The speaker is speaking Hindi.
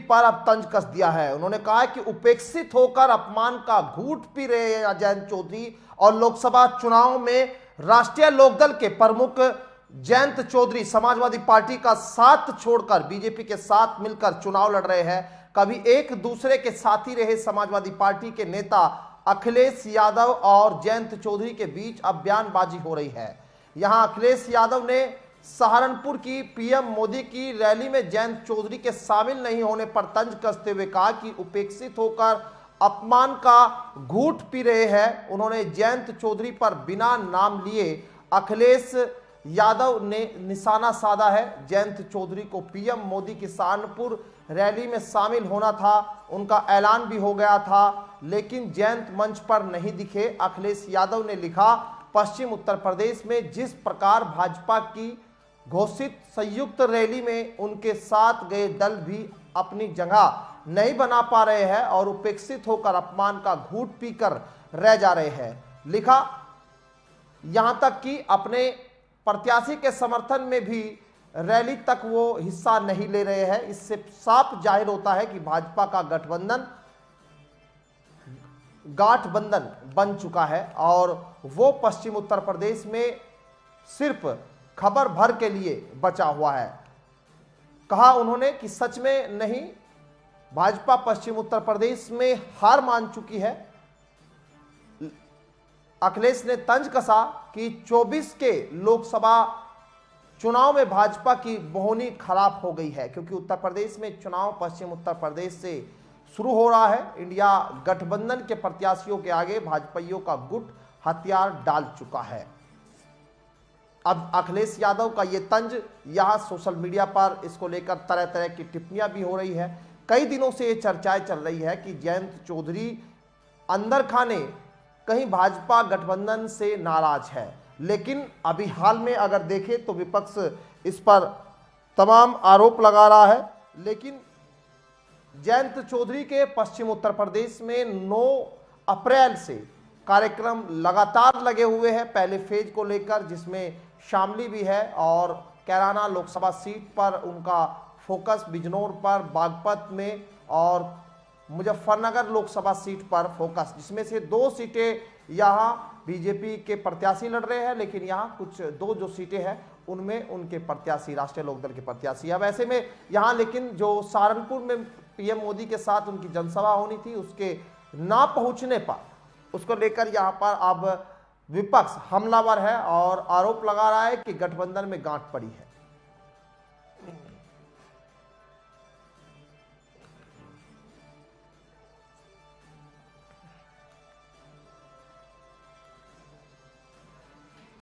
पर अब तंज कस दिया है। उन्होंने कहा है कि उपेक्षित होकर अपमान का घूंट पी रहे हैं जयंत चौधरी और लोकसभा चुनाव में राष्ट्रीय लोकदल के प्रमुख जयंत चौधरी समाजवादी पार्टी का साथ छोड़कर बीजेपी के साथ मिलकर चुनाव लड़ रहे हैं। कभी एक दूसरे के साथी रहे समाजवादी पार्टी के नेता अखिलेश यादव और जयंत चौधरी के बीच अब बयानबाजी हो रही है। यहां अखिलेश यादव ने सहारनपुर की पीएम मोदी की रैली में जयंत चौधरी के शामिल नहीं होने पर तंज कसते हुए कहा कि उपेक्षित होकर अपमान का घूंट पी रहे हैं। उन्होंने जयंत चौधरी पर बिना नाम लिए अखिलेश यादव ने निशाना साधा है। जयंत चौधरी को पीएम मोदी की सहारनपुर रैली में शामिल होना था, उनका ऐलान भी हो गया था, लेकिन जयंत मंच पर नहीं दिखे। अखिलेश यादव ने लिखा, पश्चिम उत्तर प्रदेश में जिस प्रकार भाजपा की घोषित संयुक्त रैली में उनके साथ गए दल भी अपनी जगह नहीं बना पा रहे हैं और उपेक्षित होकर अपमान का घूंट पीकर रह जा रहे हैं। लिखा, यहां तक कि अपने प्रत्याशी के समर्थन में भी रैली तक वो हिस्सा नहीं ले रहे हैं। इससे साफ जाहिर होता है कि भाजपा का गठबंधन बन चुका है और वो पश्चिम उत्तर प्रदेश में सिर्फ खबर भर के लिए बचा हुआ है। कहा उन्होंने कि सच में नहीं, भाजपा पश्चिम उत्तर प्रदेश में हार मान चुकी है। अखिलेश ने तंज कसा कि 24 के लोकसभा चुनाव में भाजपा की बोहनी खराब हो गई है, क्योंकि उत्तर प्रदेश में चुनाव पश्चिम उत्तर प्रदेश से शुरू हो रहा है। इंडिया गठबंधन के प्रत्याशियों के आगे भाजपाइयों का गुट हथियार डाल चुका है। अब अखिलेश यादव का ये तंज, यहां सोशल मीडिया पर इसको लेकर तरह तरह की टिप्पणियां भी हो रही है। कई दिनों से ये चर्चाएं चल रही है कि जयंत चौधरी अंदर खाने कहीं भाजपा गठबंधन से नाराज है, लेकिन अभी हाल में अगर देखें तो विपक्ष इस पर तमाम आरोप लगा रहा है। लेकिन जयंत चौधरी के पश्चिम उत्तर प्रदेश में 9 अप्रैल से कार्यक्रम लगातार लगे हुए हैं पहले फेज को लेकर, जिसमें शामली भी है और कैराना लोकसभा सीट पर उनका फोकस, बिजनौर पर, बागपत में और मुजफ्फरनगर लोकसभा सीट पर फोकस, जिसमें से 2 सीटें यहां बीजेपी के प्रत्याशी लड़ रहे हैं, लेकिन यहां कुछ 2 जो सीटें हैं उनमें उनके प्रत्याशी राष्ट्रीय लोकदल के प्रत्याशी। अब ऐसे में यहां लेकिन जो सहारनपुर में पीएम मोदी के साथ उनकी जनसभा होनी थी, उसके ना पहुंचने पर उसको लेकर यहां पर अब विपक्ष हमलावर है और आरोप लगा रहा है कि गठबंधन में गांठ पड़ी है।